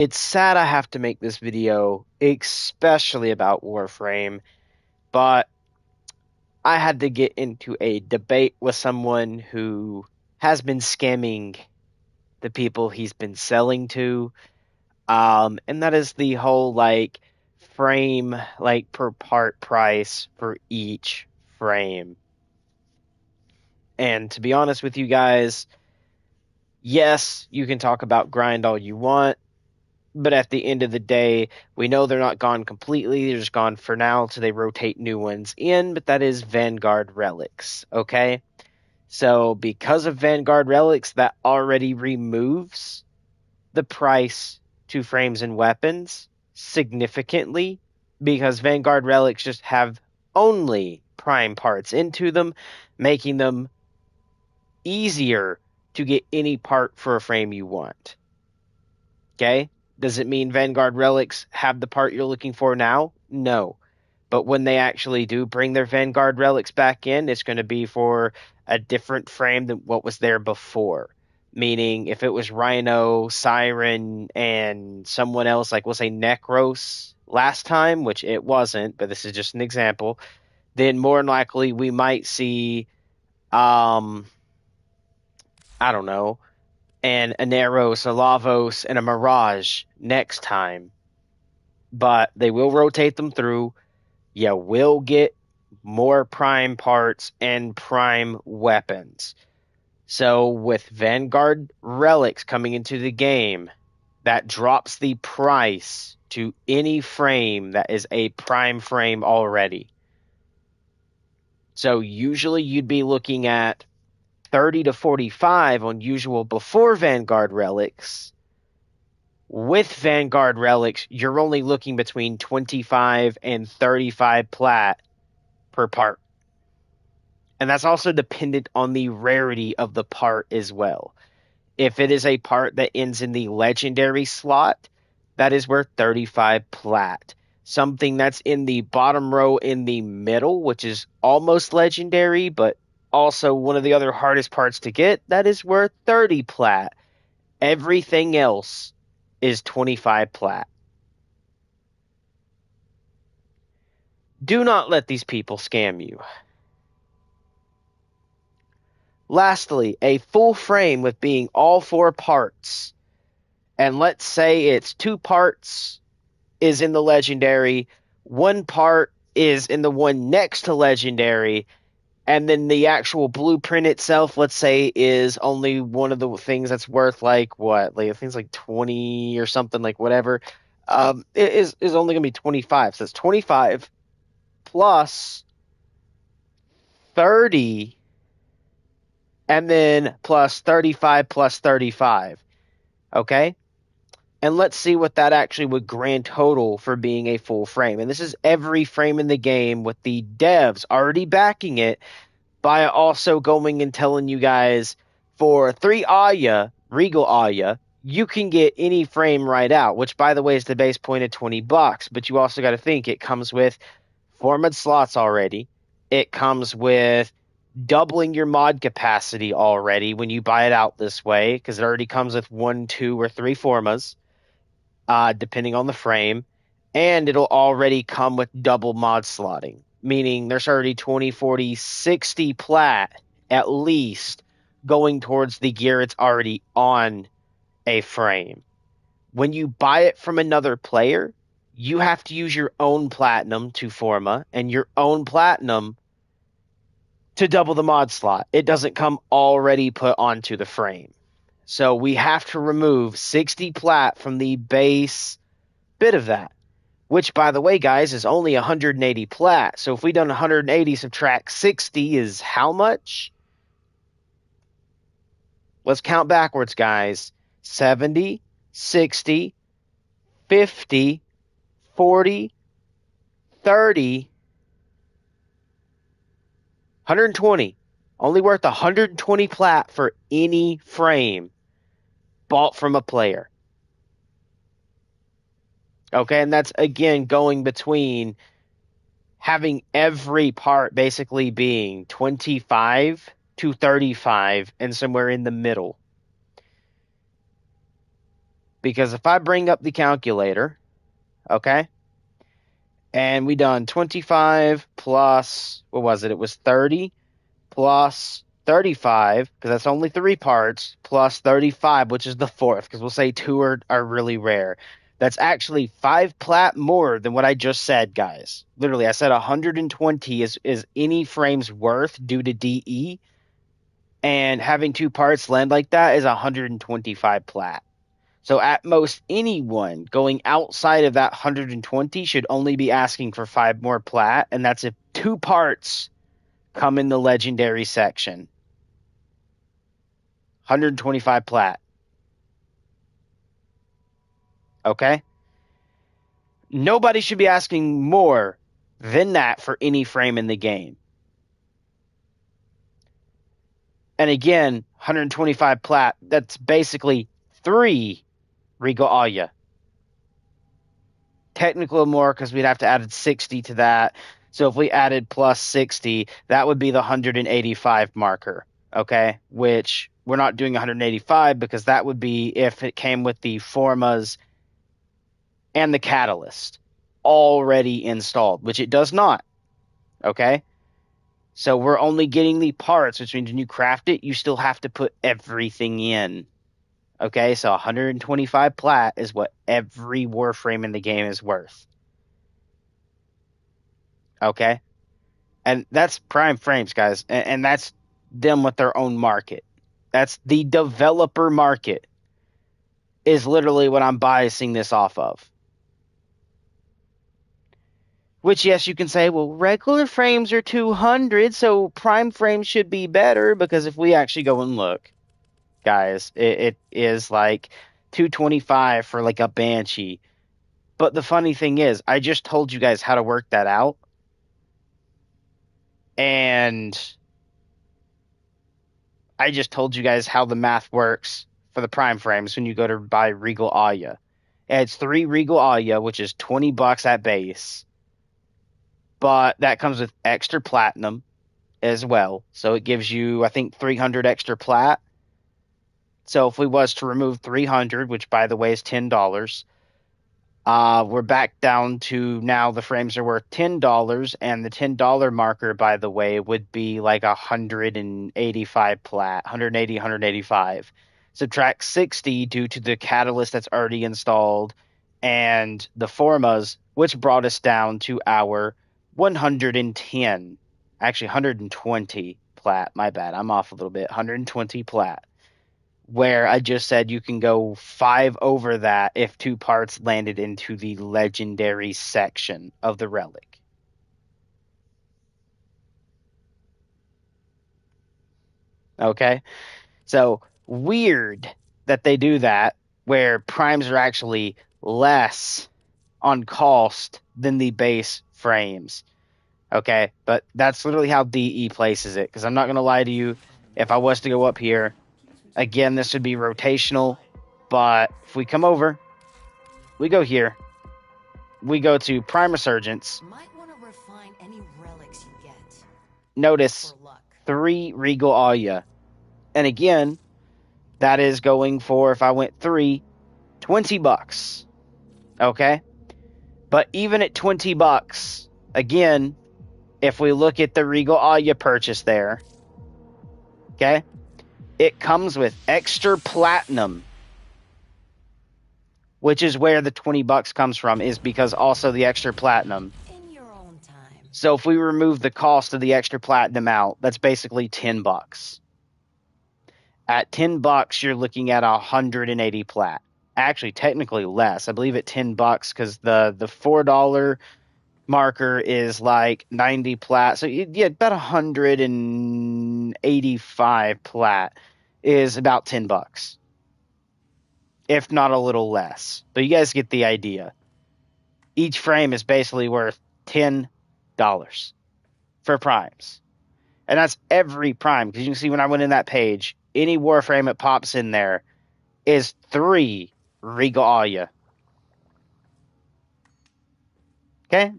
It's sad I have to make this video, especially about Warframe, but I had to get into a debate with someone who has been scamming the people he's been selling to. And that is the whole frame, per part price for each frame. And to be honest with you guys, yes, you can talk about grind all you want. But at the end of the day, we know they're not gone completely. They're just gone for now till they rotate new ones in, but that is Vanguard relics, okay? So because of Vanguard relics, that already removes the price to frames and weapons significantly because Vanguard relics just have only prime parts into them, making them easier to get any part for a frame you want. Okay? Does it mean Vanguard relics have the part you're looking for now? No. But when they actually do bring their Vanguard relics back in, it's going to be for a different frame than what was there before. Meaning, if it was Rhino, Siren, and someone else, like we'll say Necros last time, which it wasn't, but this is just an example, then more than likely we might see, I don't know, and a Neros, a Lavos, and a Mirage next time. But they will rotate them through. You will get more prime parts and prime weapons. So with Vanguard relics coming into the game, that drops the price to any frame that is a prime frame already. So usually you'd be looking at 30 to 45 on usual before Vanguard relics. With Vanguard relics, you're only looking between 25 and 35 plat per part. And that's also dependent on the rarity of the part as well. If it is a part that ends in the legendary slot, that is worth 35 plat. Something that's in the bottom row in the middle, which is almost legendary, but also one of the other hardest parts to get, that is worth 30 plat. Everything else is 25 plat. Do not let these people scam you. Lastly, a full frame with being all four parts. And let's say it's two parts is in the legendary, one part is in the one next to legendary, and then the actual blueprint itself, let's say, is only one of the things that's worth what? I think it's 20 or something, whatever. It is only gonna be 25. So it's 25 plus 30 and then plus 35 plus 35. Okay? And let's see what that actually would grand total for being a full frame. And this is every frame in the game with the devs already backing it by also going and telling you guys for 3 Aya, Regal Aya, you can get any frame right out, which by the way is the base point of $20. But you also got to think it comes with 4 mod slots already. It comes with doubling your mod capacity already when you buy it out this way, because it already comes with 1, 2, or 3 formas, depending on the frame. And it'll already come with double mod slotting, meaning there's already 20, 40, 60 plat at least going towards the gear it's already on a frame. When you buy it from another player, you have to use your own platinum to forma and your own platinum to double the mod slot. It doesn't come already put onto the frame. So we have to remove 60 plat from the base bit of that, which, by the way, guys, is only 180 plat. So if we done 180 subtract 60 is how much? Let's count backwards, guys. 70, 60, 50, 40, 30, 120. Only worth 120 plat for any frame bought from a player. Okay, and that's again going between having every part basically being 25 to 35 and somewhere in the middle. Because if I bring up the calculator, okay, and we done 25 plus, what was it? It was 30 plus 35, because that's only three parts, plus 35, which is the fourth, because we'll say two are really rare. That's actually 5 plat more than what I just said, guys. Literally, I said 120 is any frame's worth due to DE, and having two parts land like that is 125 plat. So at most, anyone going outside of that 120 should only be asking for 5 more plat, and that's if two parts come in the legendary section. 125 plat. Okay? Nobody should be asking more than that for any frame in the game. And again, 125 plat, that's basically 3 Regal Alia. Technically more because we'd have to add 60 to that. So if we added plus 60, that would be the 185 marker. Okay? Which we're not doing 185 because that would be if it came with the formas and the catalyst already installed, which it does not. Okay? So we're only getting the parts, which means when you craft it, you still have to put everything in. Okay? So 125 plat is what every Warframe in the game is worth. Okay? And that's Prime Frames, guys. And that's them with their own market. That's the developer market is literally what I'm biasing this off of. Which, yes, you can say, well, regular frames are 200, so Prime Frames should be better, because if we actually go and look, guys, it is like 225 for like a Banshee. But the funny thing is, I just told you guys how to work that out. And I just told you guys how the math works for the Prime Frames when you go to buy Regal Alia. And it's 3 Regal Alia, which is $20 at base. But that comes with extra platinum as well. So it gives you, I think, 300 extra plat. So if we was to remove 300, which by the way is $10, we're back down to now the frames are worth $10, and the $10 marker, by the way, would be like 185 plat, 180, 185. Subtract 60 due to the catalyst that's already installed and the formas, which brought us down to our 110, actually 120 plat. My bad, I'm off a little bit. 120 plat. Where I just said you can go 5 over that if 2 parts landed into the legendary section of the relic. Okay? So, weird that they do that, where primes are actually less on cost than the base frames. Okay? But that's literally how DE places it, because I'm not going to lie to you. If I was to go up here, again, this would be rotational, but if we come over, we go here, we go to Prime Resurgence. Might want to refine any relics you get. Notice 3 Regal Alia. And again, that is going for, if I went 3, $20. Okay? But even at $20, again, if we look at the Regal Alia purchase there, okay, it comes with extra platinum, which is where the $20 comes from, is because also the extra platinum. In your own time. So if we remove the cost of the extra platinum out, that's basically $10. At $10, you're looking at 180 plat. Actually, technically less. I believe at $10, because the $4 marker is like 90 plat. So yeah, about 185 plat is about $10, if not a little less. But you guys get the idea. Each frame is basically worth $10 for primes. And that's every prime, because you can see when I went in that page, any Warframe that pops in there is 3 Regal Alia. Okay?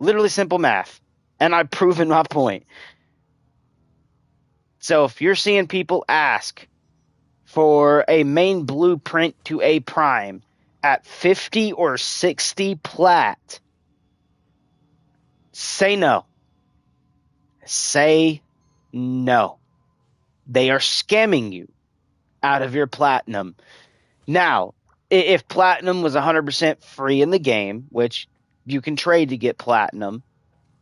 Literally simple math. And I've proven my point. So if you're seeing people ask for a main blueprint to a prime at 50 or 60 plat, say no. Say no. They are scamming you out of your platinum. Now, if platinum was 100% free in the game, which you can trade to get platinum,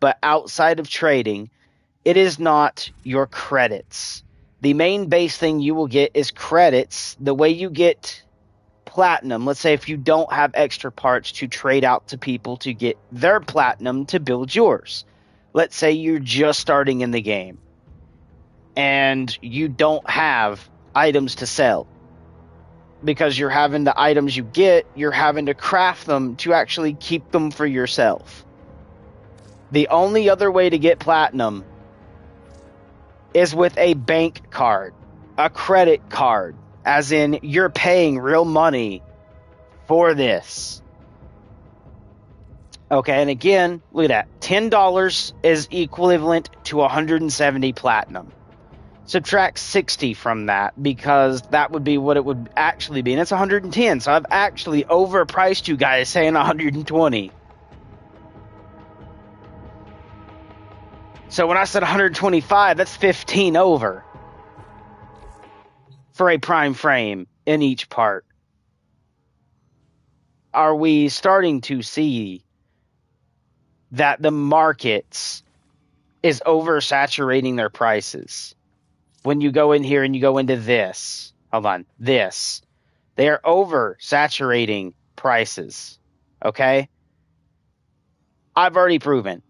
but outside of trading, it is not your credits. The main base thing you will get is credits. The way you get platinum, let's say if you don't have extra parts to trade out to people to get their platinum to build yours. Let's say you're just starting in the game and you don't have items to sell. Because you're having the items you get, you're having to craft them to actually keep them for yourself. The only other way to get platinum is with a bank card, a credit card, as in you're paying real money for this. Okay, and again, look at that. $10 is equivalent to 170 platinum. Subtract 60 from that because that would be what it would actually be, and it's 110. So I've actually overpriced you guys saying 120. So when I said 125, that's 15 over for a prime frame in each part. Are we starting to see that the markets is oversaturating their prices? When you go in here and you go into this, hold on, this, they are oversaturating prices. Okay? I've already proven.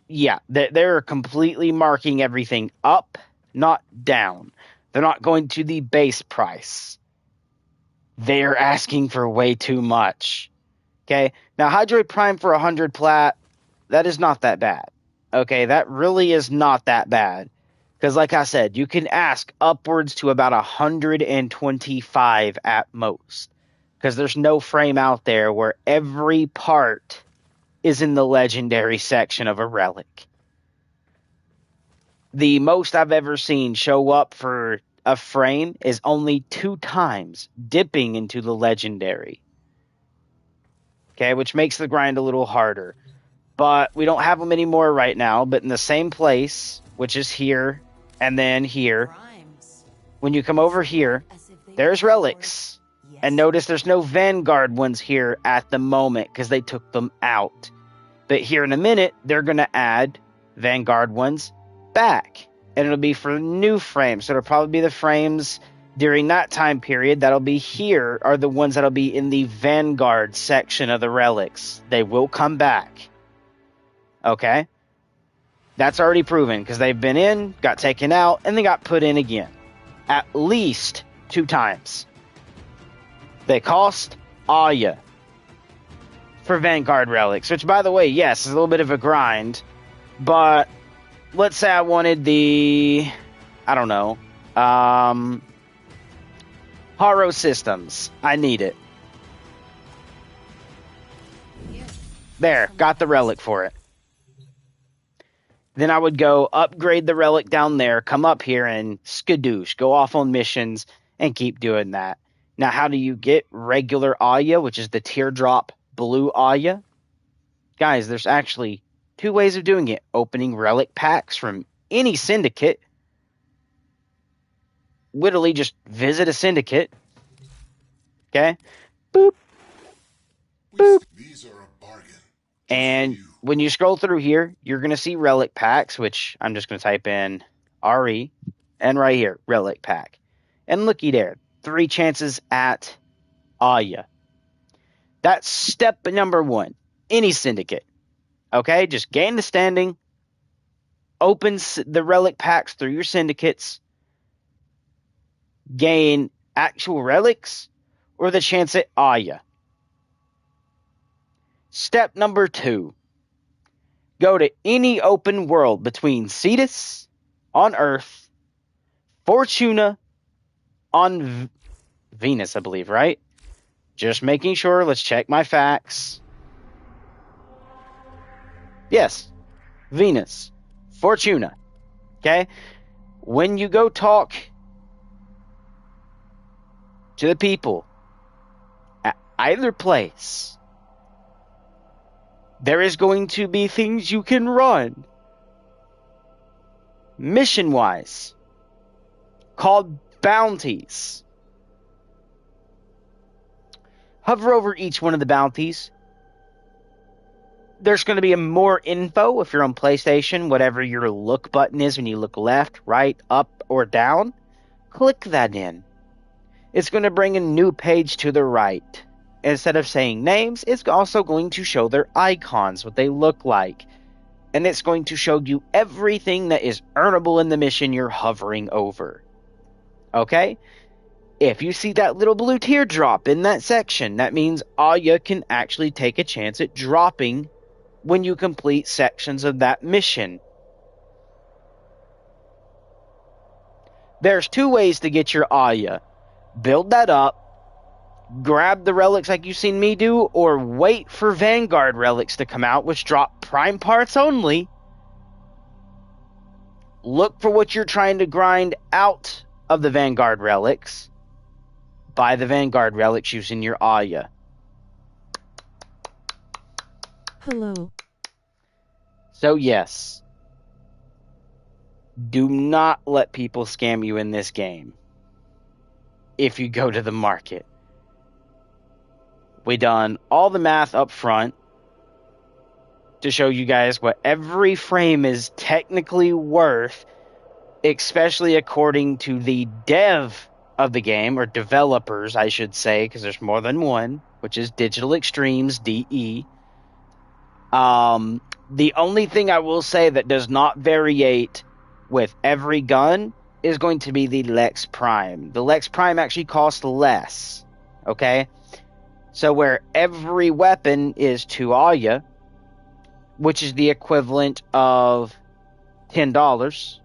Yeah, they're completely marking everything up, not down. They're not going to the base price. They're asking for way too much. Okay? Now, Hydroid Prime for 100 plat, that is not that bad. Okay? That really is not that bad. Because like I said, you can ask upwards to about 125 at most. Because there's no frame out there where every part is in the legendary section of a relic. The most I've ever seen show up for a frame is only 2 times dipping into the legendary. Okay, which makes the grind a little harder. But we don't have them anymore right now, but in the same place, which is here and then here, when you come over here, there's relics. And notice there's no Vanguard ones here at the moment because they took them out. But here in a minute, they're going to add Vanguard ones back. And it'll be for new frames. So it'll probably be the frames during that time period that'll be here are the ones that'll be in the Vanguard section of the relics. They will come back. Okay? That's already proven because they've been in, got taken out, and they got put in again. At least 2 times. They cost Aya for Vanguard relics, which, by the way, yes, is a little bit of a grind, but let's say I wanted the, I don't know, Haro Systems. I need it. There, got the relic for it. Then I would go upgrade the relic down there, come up here and skadoosh, go off on missions and keep doing that. Now, how do you get regular Aya, which is the teardrop blue Aya? Guys, there's actually 2 ways of doing it. Opening relic packs from any syndicate. Literally just visit a syndicate. Okay? Boop. Boop. These are a bargain. And when you scroll through here, you're going to see relic packs, which I'm just going to type in RE. And right here, relic pack. And looky there. 3 chances at Aya. That's step number 1. Any syndicate. Okay? Just gain the standing. Open the relic packs through your syndicates. Gain actual relics. Or the chance at Aya. Step number 2. Go to any open world between Cetus on Earth, Fortuna on Venus, I believe, right? Just making sure. Let's check my facts. Yes. Venus. Fortuna. Okay? When you go talk to the people at either place, there is going to be things you can run mission-wise called bounties. Hover over each one of the bounties. There's going to be more info if you're on PlayStation, whatever your look button is when you look left, right, up, or down. Click that in. It's going to bring a new page to the right. Instead of saying names, it's also going to show their icons, what they look like. And it's going to show you everything that is earnable in the mission you're hovering over. Okay? If you see that little blue teardrop in that section, that means Aya can actually take a chance at dropping when you complete sections of that mission. There's two ways to get your Aya. Build that up, grab the relics like you've seen me do, or wait for Vanguard relics to come out, which drop prime parts only. Look for what you're trying to grind out of the Vanguard relics. Buy the Vanguard relics using your Aya. Hello. So yes, do not let people scam you in this game if you go to the market. We done all the math up front to show you guys what every frame is technically worth, especially according to the dev of the game, or developers, I should say, because there's more than one, which is Digital Extremes, DE. The only thing I will say that does not variate with every gun is going to be the Lex Prime. The Lex Prime actually costs less, okay? So where every weapon is 2 Aya, which is the equivalent of $10,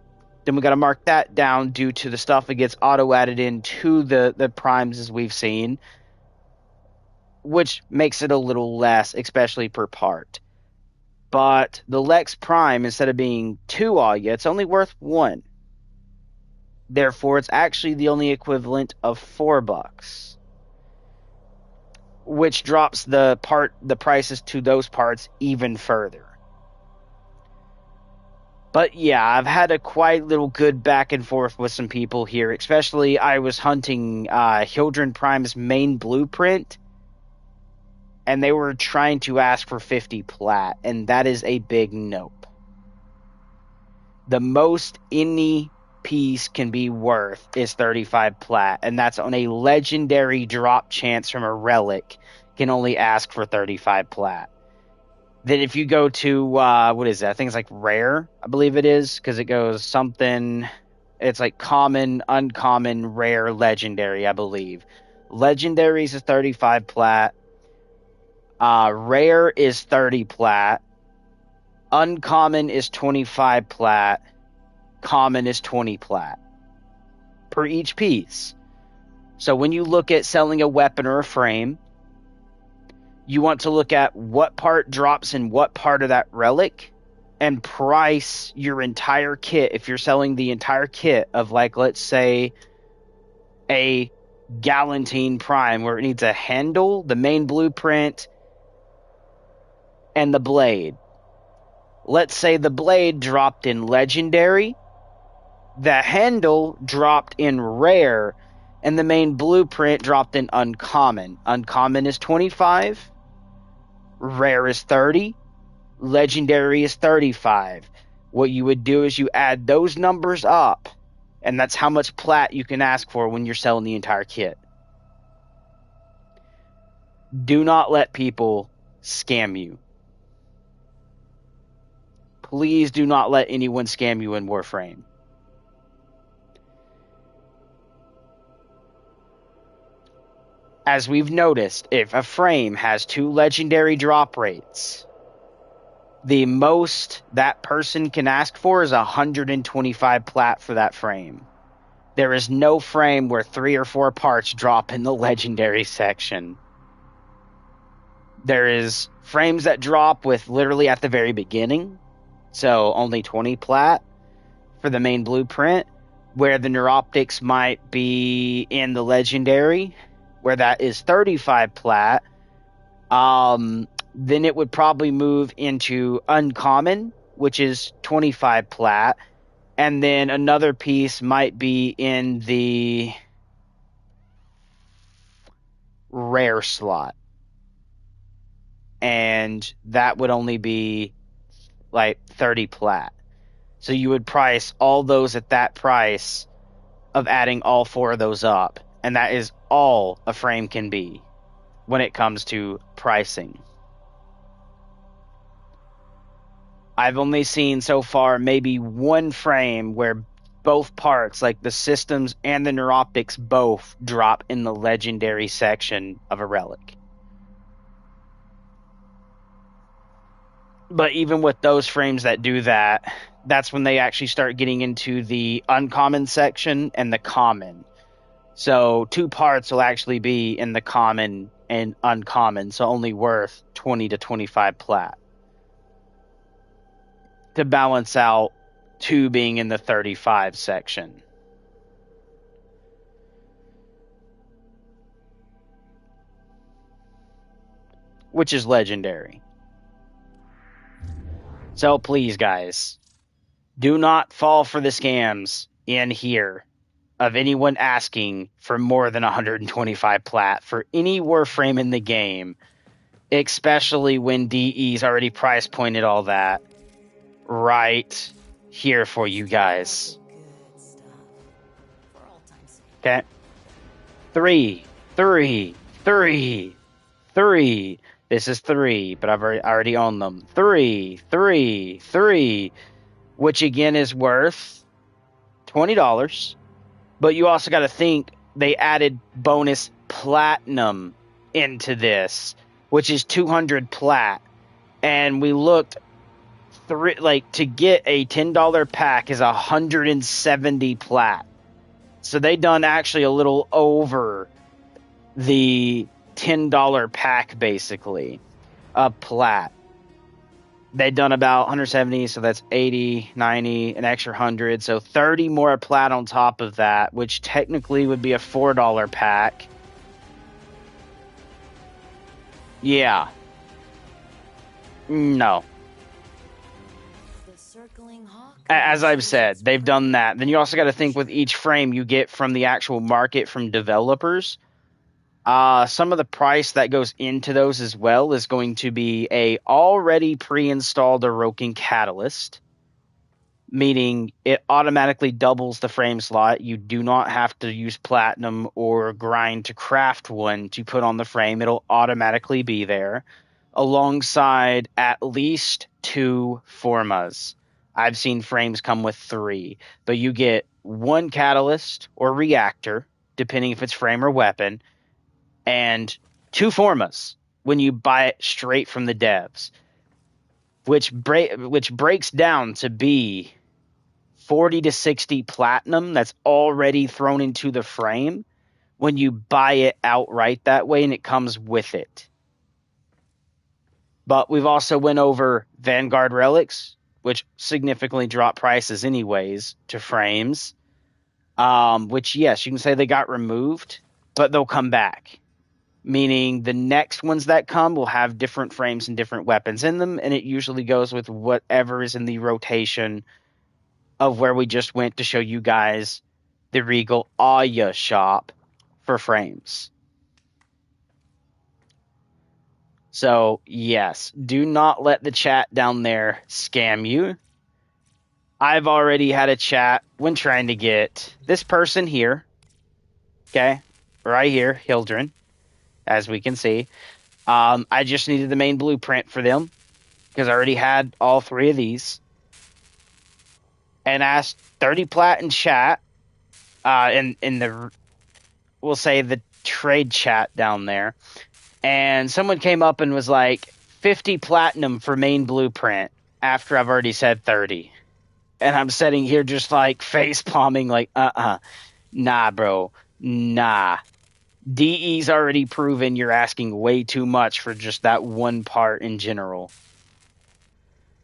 then we got to mark that down due to the stuff that gets auto-added into the primes as we've seen, which makes it a little less, especially per part. But the Lex Prime, instead of being 2 Aya, it's only worth 1. Therefore, it's actually the only equivalent of $4, which drops the prices to those parts even further. But yeah, I've had a quite little good back and forth with some people here, especially I was hunting Hildren Prime's main blueprint, and they were trying to ask for 50 plat, and that is a big nope. The most any piece can be worth is 35 plat, and that's on a legendary drop chance from a relic, can only ask for 35 plat. Then if you go to, what is that? I think it's like rare, I believe it is, because it goes something, it's like common, uncommon, rare, legendary, I believe. Legendaries is 35 plat. Rare is 30 plat. Uncommon is 25 plat. Common is 20 plat per each piece. So when you look at selling a weapon or a frame, you want to look at what part drops in what part of that relic and price your entire kit. If you're selling the entire kit of, like, let's say a Galantine Prime where it needs a handle, the main blueprint, and the blade. Let's say the blade dropped in legendary, the handle dropped in rare, and the main blueprint dropped in uncommon. Uncommon is 25, rare is 30, legendary is 35. What you would do is you add those numbers up, and that's how much plat you can ask for when you're selling the entire kit. Do not let people scam you. Please do not let anyone scam you in Warframe. As we've noticed, if a frame has 2 legendary drop rates, the most that person can ask for is 125 plat for that frame. There is no frame where 3 or 4 parts drop in the legendary section. There is frames that drop with literally at the very beginning, so only 20 plat for the main blueprint, where the neuroptics might be in the legendary, where that is 35 plat. Then it would probably move into uncommon, which is 25 plat. And then another piece might be in the rare slot. And that would only be like 30 plat. So you would price all those at that price of adding all 4 of those up. And that is all a frame can be when it comes to pricing. I've only seen so far maybe one frame where both parts, like the systems and the neuroptics, both drop in the legendary section of a relic. But even with those frames that do that, that's when they actually start getting into the uncommon section and the common. So 2 parts will actually be in the common and uncommon, so only worth 20 to 25 plat. To balance out 2 being in the 35 section. Which is legendary. So please, guys, do not fall for the scams in here of anyone asking for more than 125 plat for any Warframe in the game, especially when DE's already price pointed all that right here for you guys. Good stuff. For all time's sake. Okay. 3, 3, 3, 3. This is 3, but I've already owned them. 3, 3, 3, which again is worth $20. But you also got to think they added bonus platinum into this, which is 200 plat. And we looked to get a $10 pack is 170 plat. So they done actually a little over the $10 pack, basically, of plat. They done about 170, so that's 80, 90, an extra 100. So 30 more plat on top of that, which technically would be a $4 pack. Yeah. No. The circling hawk. As I've said, they've done that. Then you also got to think with each frame you get from the actual market from developers. Some of the price that goes into those as well is going to be a already pre-installed Orokin catalyst, meaning it automatically doubles the frame slot. You do not have to use platinum or grind to craft one to put on the frame. It'll automatically be there, alongside at least 2 formas. I've seen frames come with 3, but you get 1 catalyst or reactor, depending if it's frame or weapon, and 2 formas when you buy it straight from the devs, which breaks down to be 40 to 60 platinum that's already thrown into the frame when you buy it outright that way, and it comes with it. But we've also went over Vanguard relics, which significantly drop prices anyways to frames, which, yes, you can say they got removed, but they'll come back. Meaning the next ones that come will have different frames and different weapons in them, and it usually goes with whatever is in the rotation of where we just went to show you guys the Regal Aya shop for frames. So, yes, do not let the chat down there scam you. I've already had a chat when trying to get this person here, okay, right here, Hildren, as we can see. I just needed the main blueprint for them because I already had all 3 of these, and asked 30 plat in chat, in the, we'll say, the trade chat down there, and someone came up and was like 50 platinum for main blueprint after I've already said 30, and I'm sitting here just like face palming like nah bro, nah. DE's already proven you're asking way too much for just that one part in general.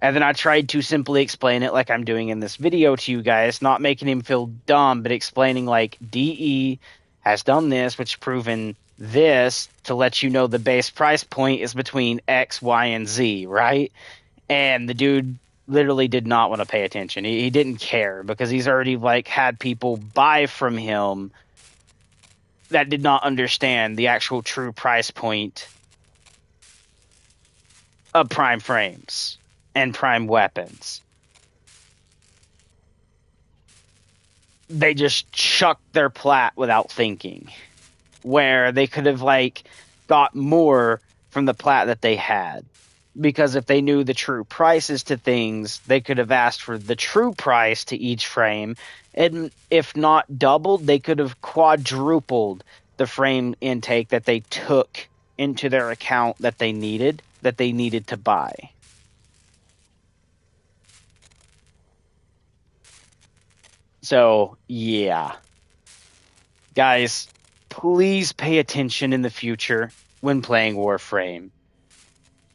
And then I tried to simply explain it like I'm doing in this video to you guys, not making him feel dumb, but explaining like DE has done this, which proven this to let you know the base price point is between X, Y, and Z, right? And the dude literally did not want to pay attention. He didn't care because he's already like had people buy from him that did not understand the actual true price point of prime frames and prime weapons. They just chucked their plat without thinking, where they could have like got more from the plat that they had. Because if they knew the true prices to things, they could have asked for the true price to each frame, and if not doubled, they could have quadrupled the frame intake that they took into their account that they needed to buy. So, yeah. Guys, please pay attention in the future when playing Warframe.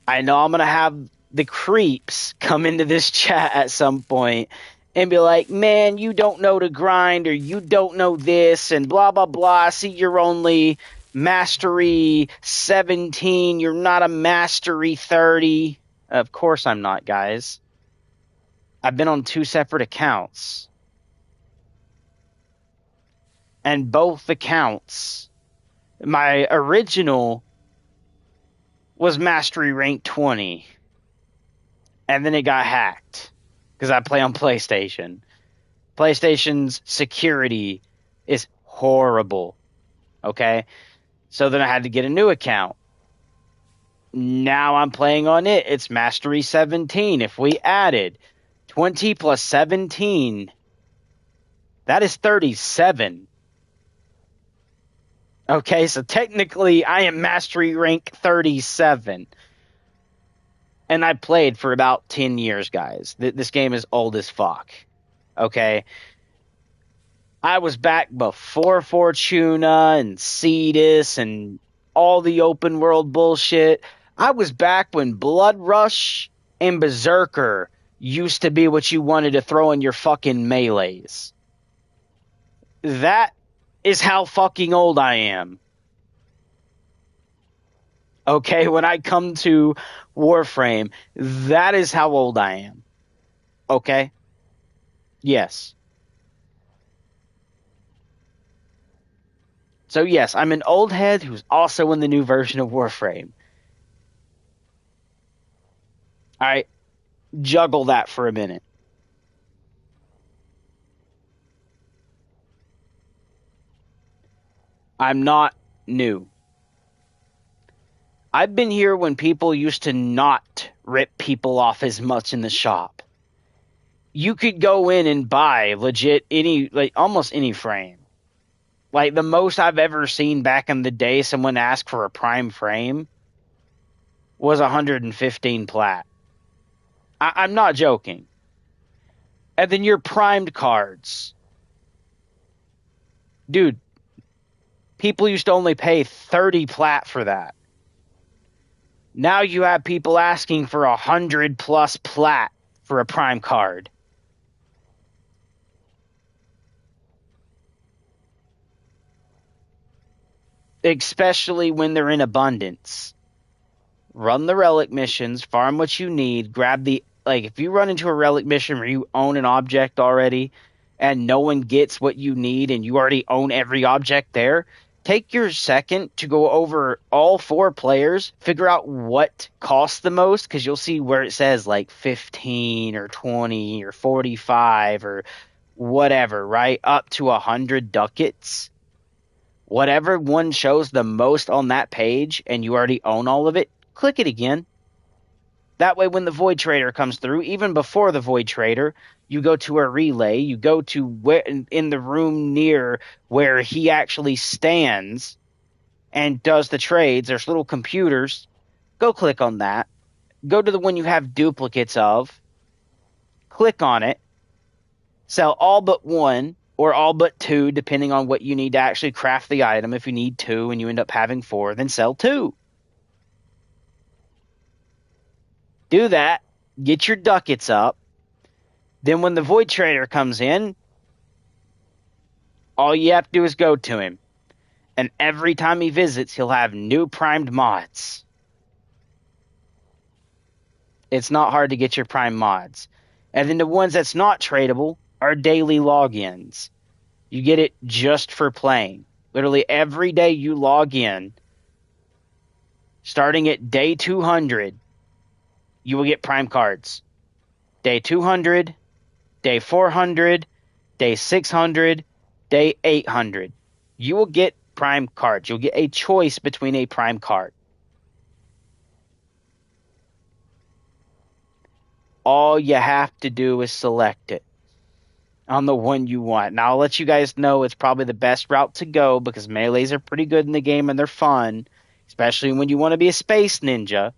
I know I'm going to have the creeps come into this chat at some point and be like, man, you don't know to grind, or you don't know this, and blah, blah, blah. I see you're only mastery 17. You're not a mastery 30. Of course I'm not, guys. I've been on 2 separate accounts. And both accounts, my original was mastery rank 20. And then it got hacked because I play on PlayStation. PlayStation's security is horrible. Okay? So then I had to get a new account. Now I'm playing on it. It's mastery 17. If we added 20 plus 17, that is 37. Okay, so technically I am mastery rank 37. And I played for about 10 years, guys. This game is old as fuck. Okay? I was back before Fortuna and Cetus and all the open world bullshit. I was back when Blood Rush and Berserker used to be what you wanted to throw in your fucking melees. That is how fucking old I am. Okay, when I come to Warframe, that is how old I am. Okay? Yes. So yes, I'm an old head who's also in the new version of Warframe. Alright, juggle that for a minute. I'm not new. I've been here when people used to not rip people off as much in the shop. You could go in and buy legit almost any frame. Like the most I've ever seen back in the day someone ask for a prime frame was 115 plat. I'm not joking. And then your primed cards. Dude, people used to only pay 30 plat for that. Now you have people asking for 100 plus plat for a prime card. Especially when they're in abundance. Run the relic missions, farm what you need, grab the... Like, if you run into a relic mission where you own an object already, and no one gets what you need, and you already own every object there, take your second to go over all 4 players, figure out what costs the most, because you'll see where it says, like, 15 or 20 or 45 or whatever, right? Up to 100 ducats. Whatever one shows the most on that page, and you already own all of it, click it again. That way when the Void Trader comes through, even before the Void Trader, you go to a relay, you go to where in the room near where he actually stands and does the trades. There's little computers. Go click on that. Go to the one you have duplicates of. Click on it. Sell all but 1 or all but 2, depending on what you need to actually craft the item. If you need 2 and you end up having 4, then sell 2. Do that. get your ducats up. Then when the Void Trader comes in, all you have to do is go to him. And every time he visits, he'll have new primed mods. It's not hard to get your prime mods. And then the ones that's not tradable are daily logins. You get it just for playing. Literally every day you log in, starting at day 200, you will get prime cards. Day 200, day 400, day 600, day 800. You will get prime cards. You'll get a choice between a prime card. All you have to do is select it on the one you want. Now, I'll let you guys know it's probably the best route to go because melees are pretty good in the game and they're fun, especially when you want to be a space ninja.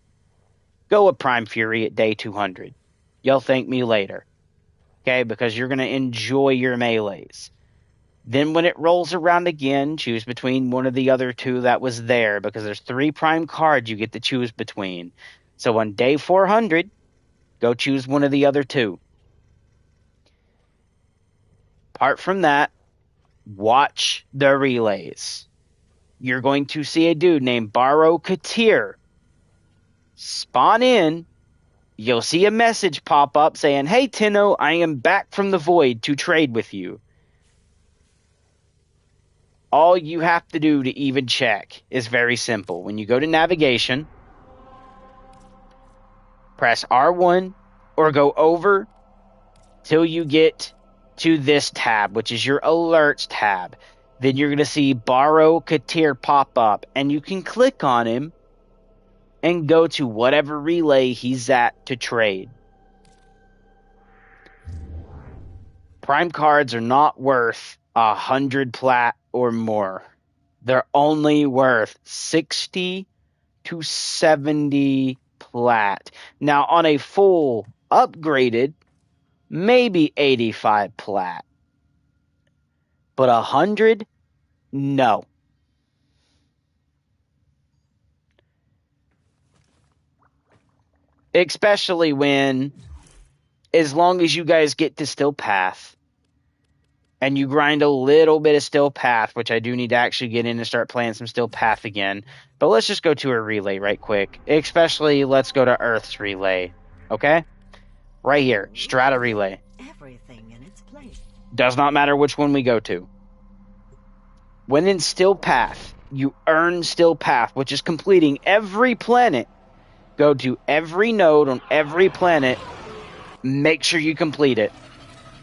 Go with Prime Fury at day 200. You'll thank me later. Okay, because you're going to enjoy your melees. Then when it rolls around again, choose between one of the other two that was there because there's 3 prime cards you get to choose between. So on day 400, go choose one of the other 2. Apart from that, watch the relays. You're going to see a dude named Baro Katir spawn in. You'll see a message pop up saying, "Hey Tenno, I am back from the void to trade with you." All you have to do to even check is very simple. When you go to navigation, press R1 or go over till you get to this tab, which is your alerts tab. Then you're going to see Baro Katir pop up, and you can click on him and go to whatever relay he's at to trade. Prime cards are not worth 100 plat or more. They're only worth 60 to 70 plat. Now, on a full upgraded, maybe 85 plat. But 100? No. Especially when, as long as you guys get to Still Path, and you grind a little bit of Still Path, which I do need to actually get in and start playing some Still Path again. But let's just go to a relay right quick. Especially, let's go to Earth's relay. Okay? Right here. Strata relay. Everything in its place. Does not matter which one we go to. When in Still Path, you earn Still Path, which is completing every planet. Go to every node on every planet. Make sure you complete it.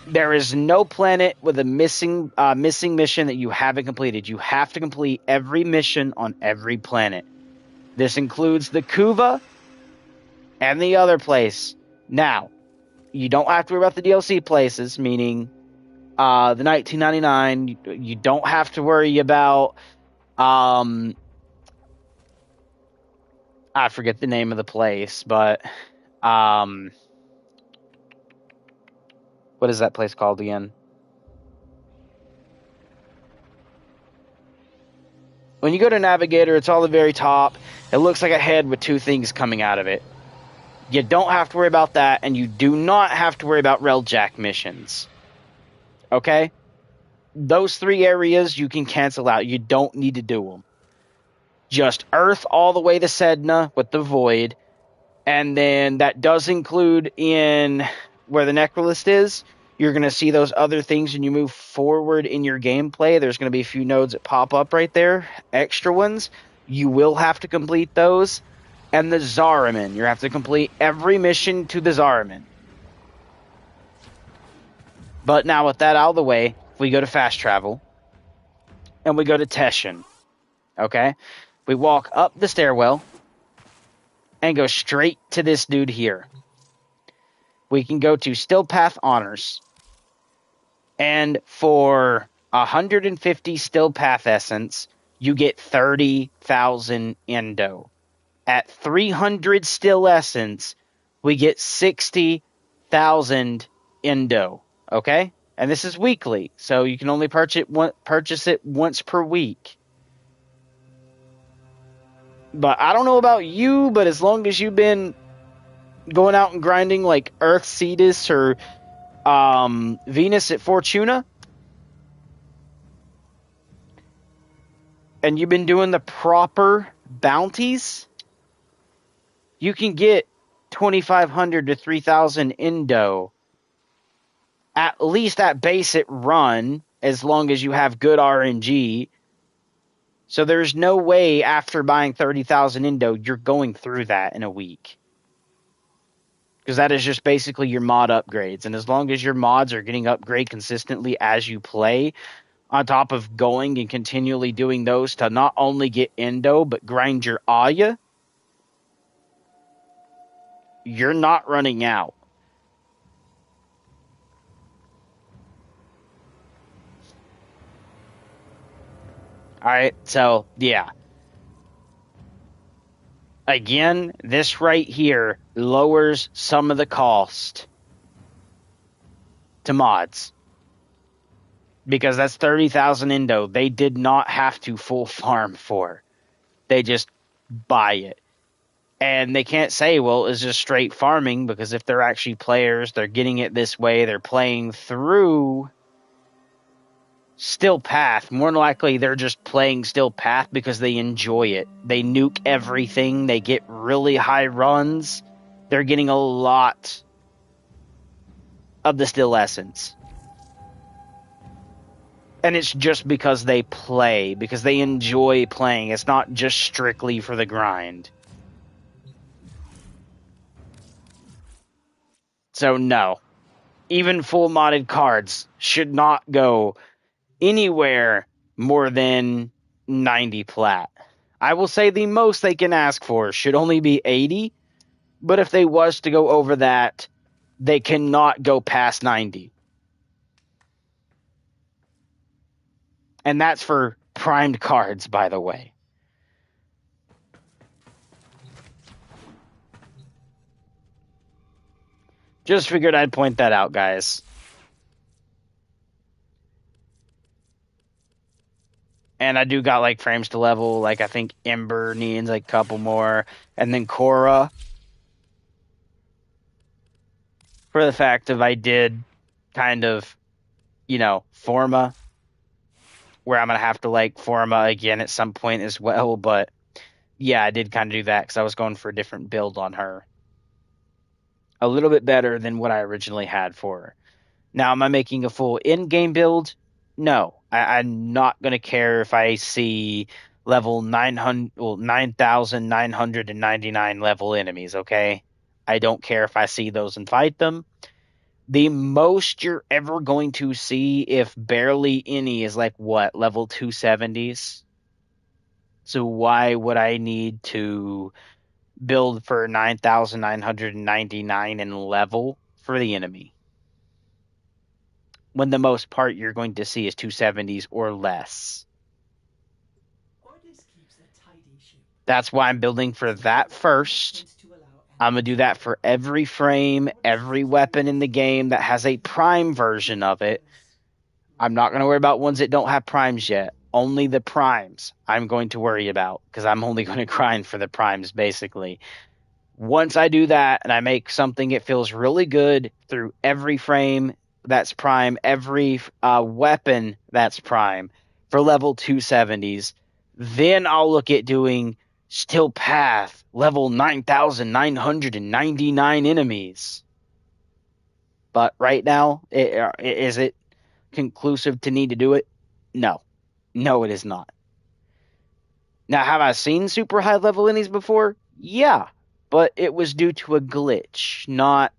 There is no planet with a missing mission that you haven't completed. You have to complete every mission on every planet. This includes the Kuva and the other place. Now, you don't have to worry about the DLC places, meaning the 1999. You don't have to worry about I forget the name of the place, but what is that place called again? When you go to Navigator, it's all the very top. It looks like a head with 2 things coming out of it. You don't have to worry about that, and you do not have to worry about Railjack missions. Okay? Those 3 areas you can cancel out. You don't need to do them. Just Earth all the way to Sedna with the Void. And then that does include in where the Necrolist is. You're going to see those other things when you move forward in your gameplay. There's going to be a few nodes that pop up right there. Extra ones. You will have to complete those. And the Zariman. You have to complete every mission to the Zariman. But now with that out of the way, we go to fast travel. And we go to Teshin. Okay? We walk up the stairwell. And go straight to this dude here. We can go to Still Path Honors. And for 150 Still Path Essence, you get 30,000 Endo. At 300 Still Essence, we get 60,000 Endo. Okay? And this is weekly, so you can only purchase it once per week. But I don't know about you, but as long as you've been going out and grinding like Earth Cetus or Venus at Fortuna, and you've been doing the proper bounties, you can get 2,500 to 3,000 Indo at least at basic run, as long as you have good RNG. So there's no way after buying 30,000 Indo you're going through that in a week. Because that is just basically your mod upgrades. And as long as your mods are getting upgrade consistently as you play, on top of going and continually doing those to not only get Indo, but grind your Aya, you're not running out. Alright, so, yeah. Again, this right here lowers some of the cost to mods. Because that's 30,000 Indo they did not have to full farm for. They just buy it. And they can't say, well, it's just straight farming, because if they're actually players, they're getting it this way, they're playing through Still Path. More than likely, they're just playing Still Path because they enjoy it. They nuke everything, they get really high runs, they're getting a lot of the Still Essence. And it's just because they play, because they enjoy playing. It's not just strictly for the grind. So no, even full modded cards should not go anywhere more than 90 plat. I will say the most they can ask for should only be 80, but if they was to go over that, they cannot go past 90. And that's for primed cards, by the way. Just figured I'd point that out, guys. And I do got like frames to level. Like I think Ember needs like a couple more. And then Korra. For the fact of I did kind of, Forma. Where I'm going to have to like Forma again at some point as well. But yeah, I did kind of do that because I was going for a different build on her. A little bit better than what I originally had for her. Now, am I making a full in-game build? No. I'm not going to care if I see level 9,999 level enemies, okay? I don't care if I see those and fight them. The most you're ever going to see, if barely any, is like what? Level 270s? So why would I need to build for 9,999 in level for the enemy, when the most part you're going to see is 270s or less? That's why I'm building for that first. I'm going to do that for every frame, every weapon in the game that has a prime version of it. I'm not going to worry about ones that don't have primes yet. Only the primes I'm going to worry about, because I'm only going to grind for the primes, basically. Once I do that and I make something it feels really good through every frame that's prime, every weapon that's prime for level 270s, then I'll look at doing Still Path level 9,999 enemies. But right now, is it conclusive to need to do it? No. No, it is not. Now, have I seen super high level enemies before? Yeah. But it was due to a glitch, not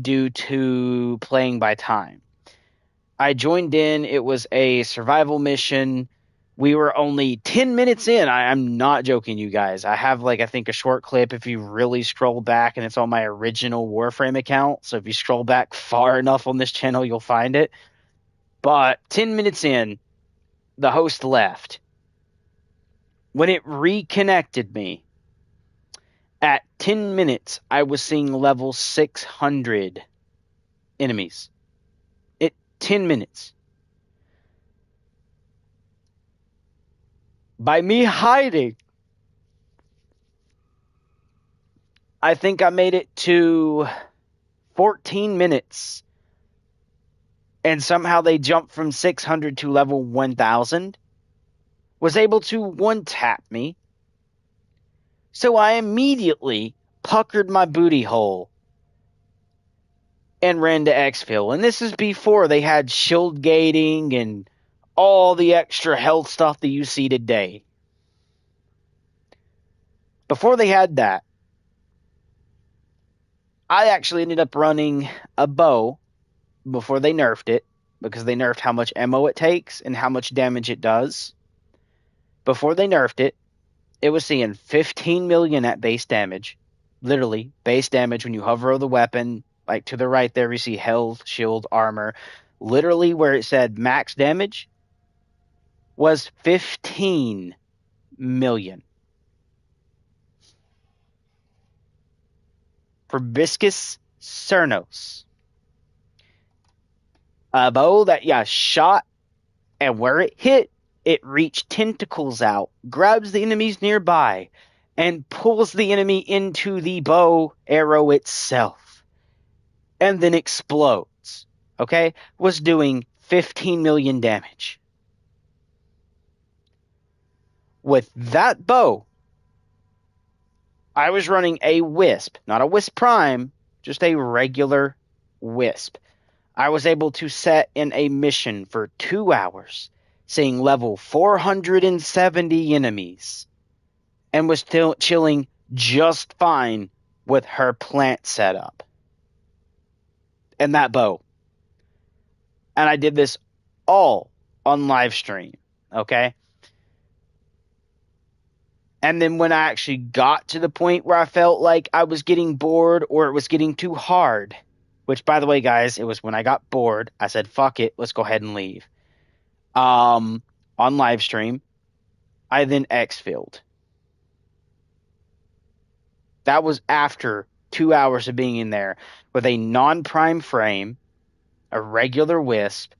due to playing by time. I joined in. It was a survival mission. We were only 10 minutes in. I'm not joking, you guys. I have, I think a short clip if you really scroll back, and it's on my original Warframe account. So if you scroll back far enough on this channel, you'll find it. But 10 minutes in, the host left. When it reconnected me, at 10 minutes, I was seeing level 600 enemies. 10 minutes. By me hiding I think I made it to 14 minutes, and somehow they jumped from 600 to level 1000, was able to one-tap me, so I immediately puckered my booty hole and ran to exfil. And this is before they had shield gating and all the extra health stuff that you see today. Before they had that, I actually ended up running a bow before they nerfed it, because they nerfed how much ammo it takes and how much damage it does. Before they nerfed it, it was seeing 15 million at base damage. Literally, base damage when you hover over the weapon. Like to the right there, you see health, shield, armor. Literally, where it said max damage was 15 million. Proboscis Cernos. A bow that shot, and where it hit, it reached tentacles out, grabs the enemies nearby, and pulls the enemy into the bow arrow itself, and then explodes. Okay? Was doing 15 million damage. With that bow, I was running a Wisp, not a Wisp Prime, just a regular Wisp. I was able to set in a mission for 2 hours, seeing level 470 enemies, and was still chilling just fine with her plant setup and that bow. And I did this all on live stream, okay? And then when I actually got to the point where I felt like I was getting bored or it was getting too hard, which, by the way, guys, it was when I got bored, I said, fuck it, let's go ahead and leave. On live stream, I then exfilled. That was after 2 hours of being in there with a non-prime frame, a regular Wisp,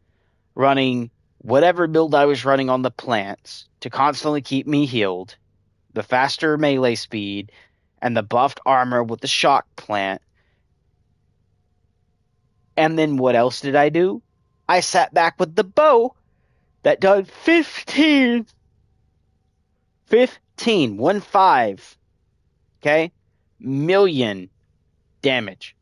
running whatever build I was running on the plants to constantly keep me healed, the faster melee speed, and the buffed armor with the shock plant. And then what else did I do? I sat back with the bow that did 15, 1-5, okay, million damage.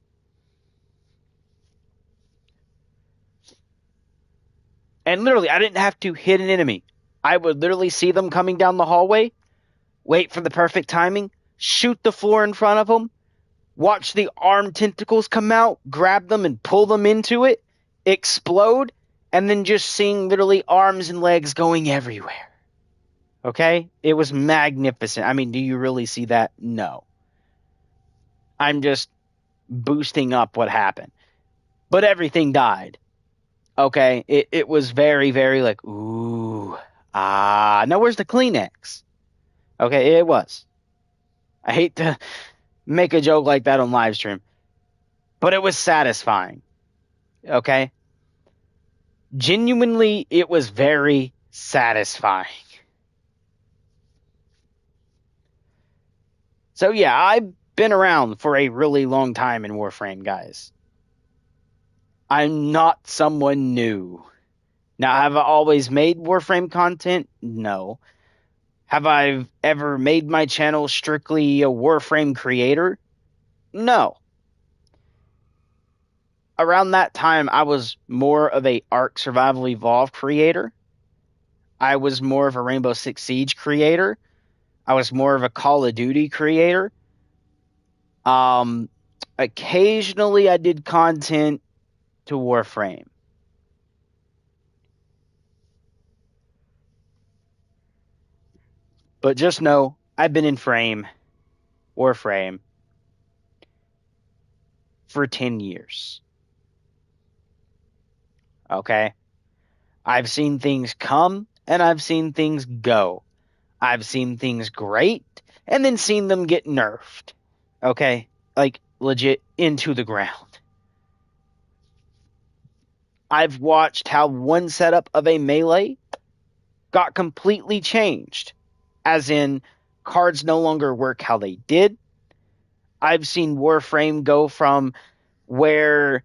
And literally, I didn't have to hit an enemy. I would literally see them coming down the hallway, wait for the perfect timing, shoot the floor in front of them, watch the arm tentacles come out, grab them and pull them into it, explode, and then just seeing literally arms and legs going everywhere. Okay? It was magnificent. I mean, do you really see that? No. I'm just boosting up what happened. But everything died. Okay? It was very, very like, ooh, now where's the Kleenex? Okay, it was. I hate to make a joke like that on live stream, but it was satisfying. Okay? Genuinely, it was very satisfying. So yeah, I've been around for a really long time in Warframe, guys. I'm not someone new. Now, have I always made Warframe content? No. Have I ever made my channel strictly a Warframe creator? No. Around that time, I was more of a Ark Survival Evolved creator. I was more of a Rainbow Six Siege creator. I was more of a Call of Duty creator. Occasionally I did content to Warframe. But just know, I've been in Warframe, for 10 years. Okay? I've seen things come, and I've seen things go. I've seen things great, and then seen them get nerfed. Okay? Like, legit, into the ground. I've watched how one setup of a melee got completely changed. As in, cards no longer work how they did. I've seen Warframe go from where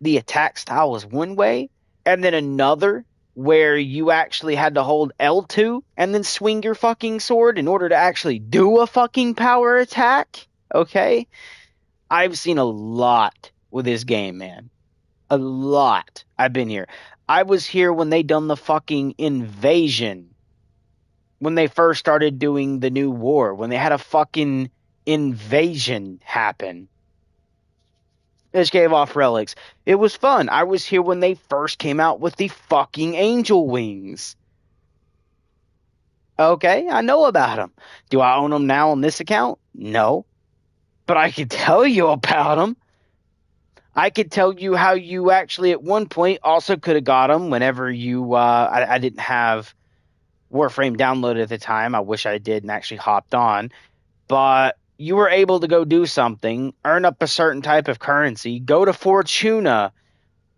the attack style was one way, and then another where you actually had to hold L2 and then swing your fucking sword in order to actually do a fucking power attack. Okay? I've seen a lot with this game, man. A lot. I've been here. I was here when they done the fucking invasion. When they first started doing the new war. When they had a fucking invasion happen. Just gave off relics. It was fun. I was here when they first came out with the fucking angel wings. Okay, I know about them. Do I own them now on this account? No. But I could tell you about them. I could tell you how you actually at one point also could have got them whenever you, I didn't have Warframe downloaded at the time. I wish I did and actually hopped on. But you were able to go do something, earn up a certain type of currency, go to Fortuna,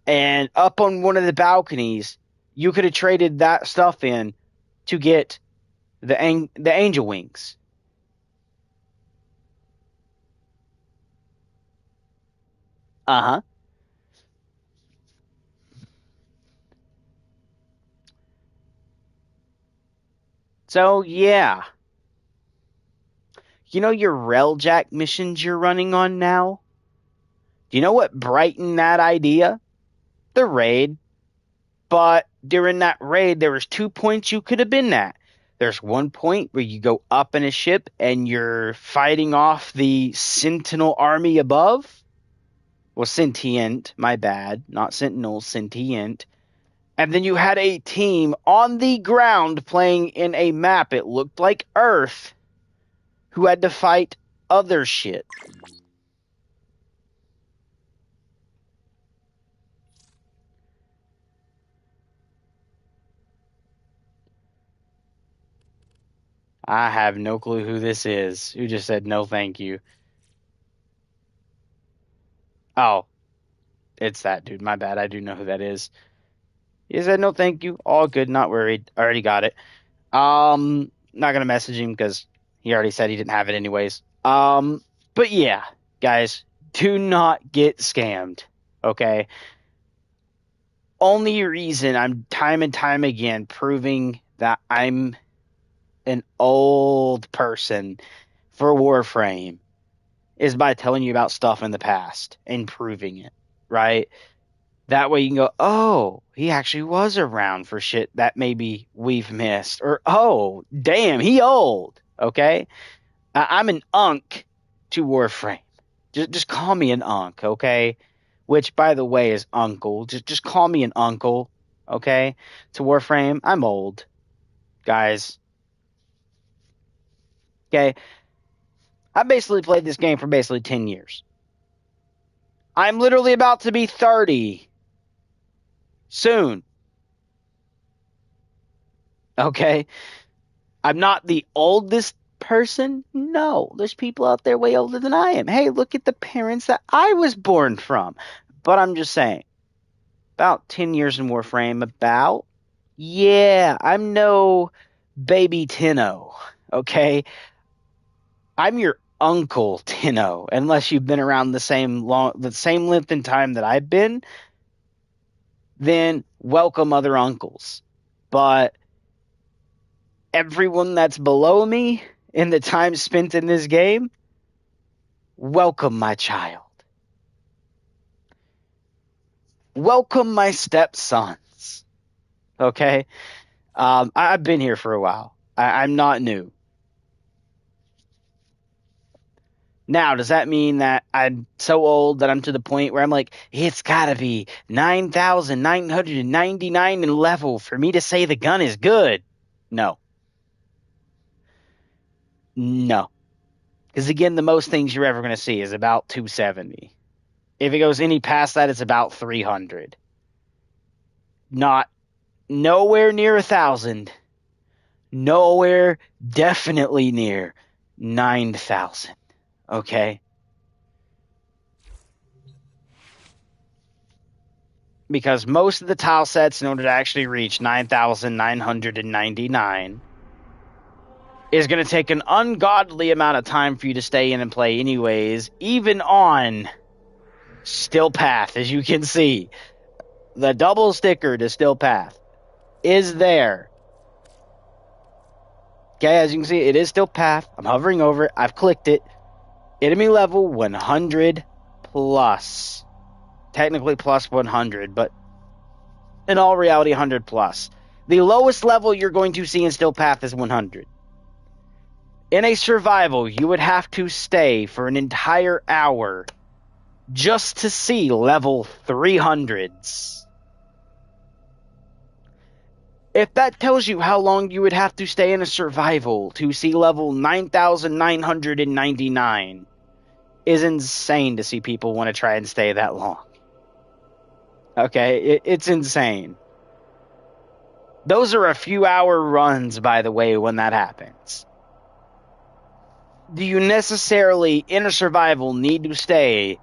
and up on one of the balconies, you could have traded that stuff in to get the angel wings. Uh-huh. So, yeah. You know your Railjack missions you're running on now? Do you know what brightened that idea? The raid. But during that raid, there was 2 points you could have been at. There's one point where you go up in a ship and you're fighting off the Sentinel army above. Well, sentient, my bad. Not Sentinel, sentient. And then you had a team on the ground playing in a map. It looked like Earth, who had to fight other shit. I have no clue who this is. Who just said no thank you. Oh, it's that dude. My bad. I do know who that is. He said no thank you. All good. Not worried. I already got it. Not gonna message him because he already said he didn't have it anyways. But yeah, guys, do not get scammed. Okay. Only reason I'm time and time again proving that I'm an old person for Warframe is by telling you about stuff in the past and proving it, right? That way you can go, oh, he actually was around for shit that maybe we've missed. Or, oh, damn, he old, okay? I'm an unk to Warframe. Just call me an unk, okay? Which, by the way, is uncle. Just call me an uncle, okay? To Warframe, I'm old, guys. Okay? I basically played this game for basically 10 years. I'm literally about to be 30 soon. Okay? I'm not the oldest person. No, there's people out there way older than I am. Hey, look at the parents that I was born from. But I'm just saying, about 10 years in Warframe, about, yeah, I'm no baby Tenno, okay? I'm your uncle Tenno, unless you've been around the same length in time that I've been, then welcome other uncles. But everyone that's below me in the time spent in this game, welcome my child. Welcome my stepsons. Okay? I've been here for a while. I'm not new. Now, does that mean that I'm so old that I'm to the point where I'm like, it's gotta be 9,999 in level for me to say the gun is good? No. No. Because again, the most things you're ever going to see is about 270. If it goes any past that, it's about 300. Not nowhere near 1,000. Nowhere definitely near 9,000. Okay? Because most of the tile sets, in order to actually reach 9,999, is going to take an ungodly amount of time for you to stay in and play anyways, even on Still Path, as you can see. The double sticker to Still Path is there. Okay, as you can see, it is Still Path. I'm hovering over it. I've clicked it. Enemy level 100 plus. Technically plus 100, but in all reality, 100 plus. The lowest level you're going to see in Still Path is 100. In a survival, you would have to stay for an entire hour just to see level 300s. If that tells you how long you would have to stay in a survival to see level 9,999, is insane to see people want to try and stay that long. Okay, it's insane. Those are a few hour runs, by the way, when that happens. Do you necessarily, in a survival, need to stay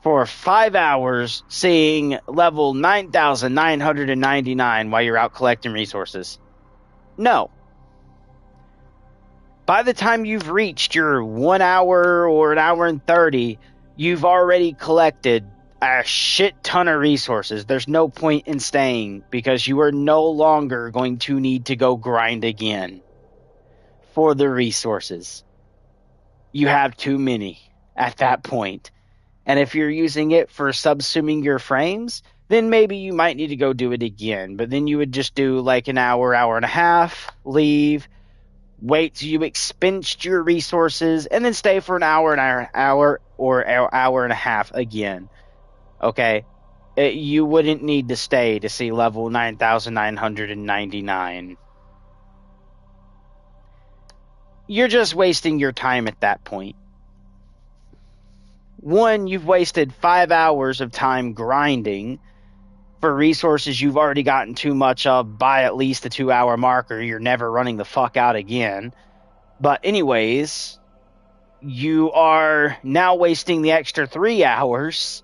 for 5 hours seeing level 9,999 while you're out collecting resources? No. By the time you've reached your 1 hour or an hour and 30, you've already collected a shit ton of resources. There's no point in staying because you are no longer going to need to go grind again for the resources. You have too many at that point. And if you're using it for subsuming your frames, then maybe you might need to go do it again. But then you would just do like an hour, hour and a half, leave, wait till you expensed your resources, and then stay for an hour and an hour or hour and a half again. Okay? You wouldn't need to stay to see level 9,999. You're just wasting your time at that point. One, you've wasted 5 hours of time grinding for resources you've already gotten too much of by at least the 2 hour marker. You're never running the fuck out again. But anyways, you are now wasting the extra 3 hours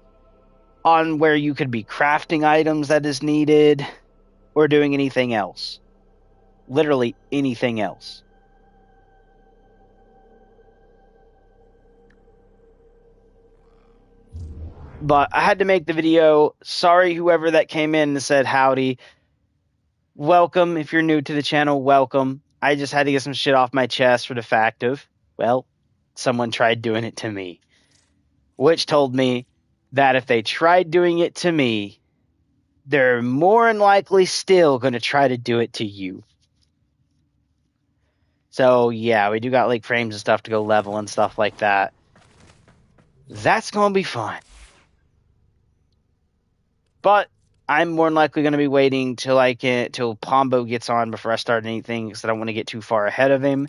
on where you could be crafting items that is needed or doing anything else. Literally anything else. But I had to make the video. Sorry, whoever that came in and said howdy. Welcome. If you're new to the channel, welcome. I just had to get some shit off my chest for the fact of, well, someone tried doing it to me. Which told me that if they tried doing it to me, they're more than likely still going to try to do it to you. So, yeah, we do got like frames and stuff to go level and stuff like that. That's going to be fun. But I'm more than likely going to be waiting till till Pombo gets on before I start anything because I don't want to get too far ahead of him.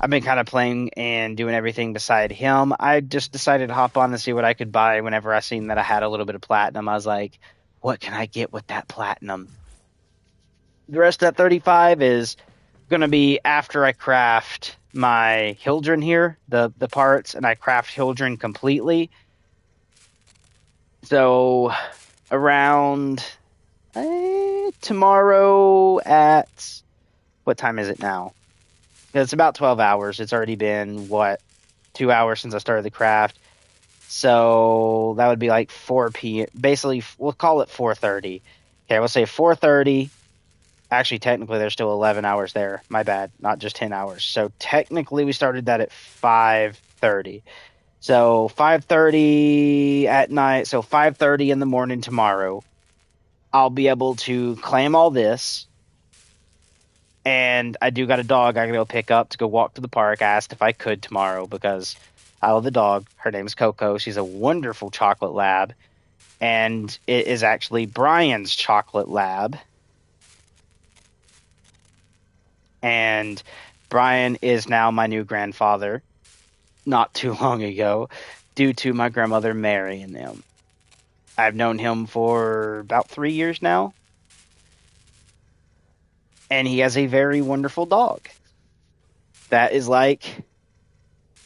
I've been kind of playing and doing everything beside him. I just decided to hop on and see what I could buy whenever I seen that I had a little bit of platinum. I was like, what can I get with that platinum? The rest of that 35 is going to be after I craft my Hildren here, the parts, and I craft Hildren completely. So around tomorrow at, what time is it now? It's about 12 hours. It's already been, 2 hours since I started the craft. So that would be like 4 p.m. Basically, we'll call it 4:30. Okay, we'll say 4:30. Actually, technically, there's still 11 hours there. My bad. Not just 10 hours. So technically, we started that at 5:30. So 5:30 at night. So 5:30 in the morning tomorrow. I'll be able to claim all this. And I do got a dog I can go pick up to go walk to the park. I asked if I could tomorrow because I love the dog. Her name's Coco. She's a wonderful chocolate lab. And it is actually Brian's chocolate lab. And Brian is now my new grandfather. Not too long ago. Due to my grandmother marrying him. I've known him for about 3 years now. And he has a very wonderful dog. That is like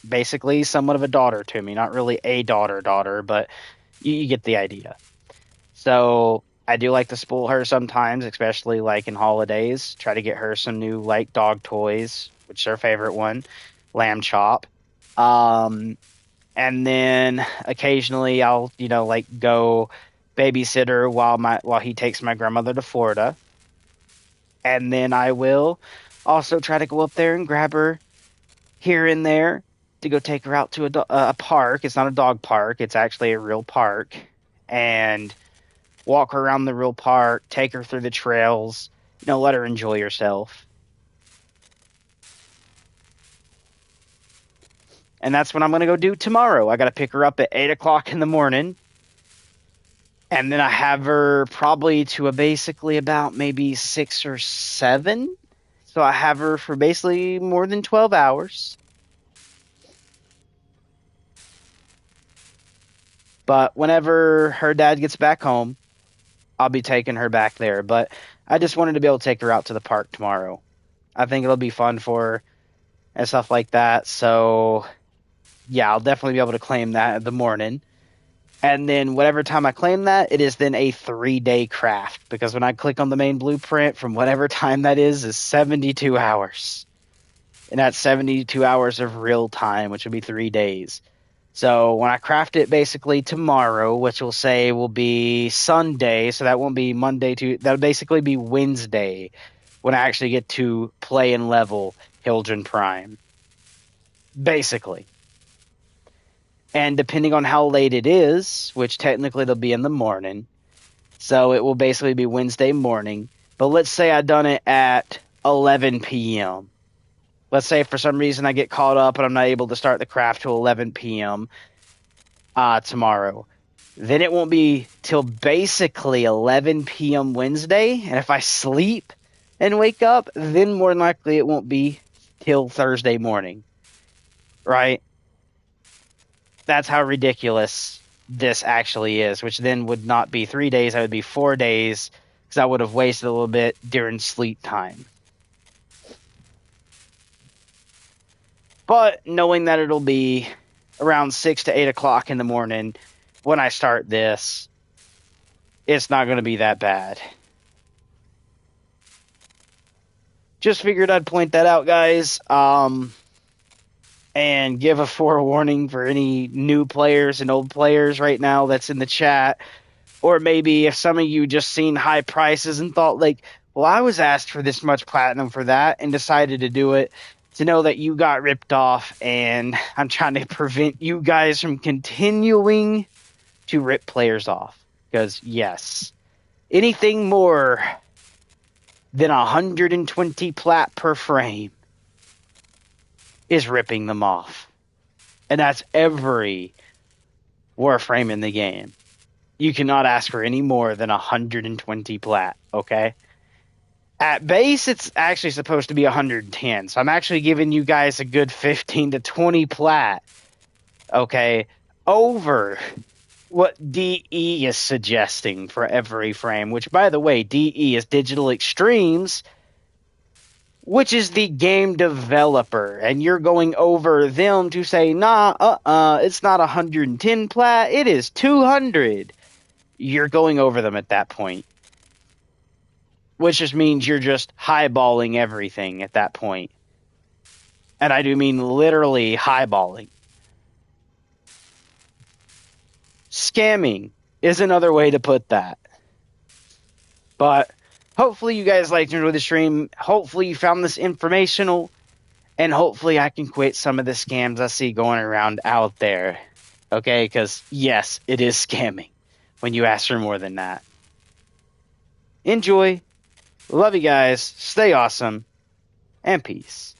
basically somewhat of a daughter to me. Not really a daughter, but you get the idea. So I do like to spoil her sometimes, especially like in holidays. Try to get her some new like dog toys. which is their favorite one, lamb chop. And then occasionally I'll, like go babysitter while he takes my grandmother to Florida. And then I will also try to go up there and grab her here and there to go take her out to a park. It's not a dog park. It's actually a real park. And walk her around the real park, take her through the trails, let her enjoy herself. And that's what I'm going to go do tomorrow. I got to pick her up at 8 o'clock in the morning. And then I have her probably to basically about maybe 6 or 7. So I have her for basically more than 12 hours. But whenever her dad gets back home, I'll be taking her back there. But I just wanted to be able to take her out to the park tomorrow. I think it'll be fun for her and stuff like that. So, yeah, I'll definitely be able to claim that in the morning. And then whatever time I claim that, it is then a 3-day craft. Because when I click on the main blueprint, from whatever time that is 72 hours. And that's 72 hours of real time, which would be 3 days. So when I craft it basically tomorrow, which will be Sunday, so that won't be Monday, that'll basically be Wednesday when I actually get to play and level Hildren Prime. Basically. And depending on how late it is, which technically it'll be in the morning, so it will basically be Wednesday morning. But let's say I done it at 11 p.m. Let's say for some reason I get caught up and I'm not able to start the craft till 11 p.m. Tomorrow. Then it won't be till basically 11 p.m. Wednesday. And if I sleep and wake up, then more than likely it won't be till Thursday morning. Right? That's how ridiculous this actually is, which then would not be 3 days, that would be 4 days, because I would have wasted a little bit during sleep time. But knowing that it'll be around 6 to 8 o'clock in the morning when I start this, it's not going to be that bad. Just figured I'd point that out, guys. And give a forewarning for any new players and old players right now that's in the chat. Or maybe if some of you just seen high prices and thought like, well, I was asked for this much platinum for that and decided to do it, to know that you got ripped off, and I'm trying to prevent you guys from continuing to rip players off. Because, yes, anything more than 120 plat per frame is ripping them off. And that's every Warframe in the game. You cannot ask for any more than 120 plat, okay? At base, it's actually supposed to be 110. So I'm actually giving you guys a good 15 to 20 plat, okay, over what DE is suggesting for every frame. Which, by the way, DE is Digital Extremes, which is the game developer. And you're going over them to say, nah, it's not 110 plat, it is 200. You're going over them at that point. Which just means you're just highballing everything at that point. And I do mean literally highballing. Scamming is another way to put that. But hopefully you guys liked and enjoyed the stream. Hopefully you found this informational. And hopefully I can quit some of the scams I see going around out there. Okay? Because, yes, it is scamming when you ask for more than that. Enjoy. Love you guys. Stay awesome. And peace.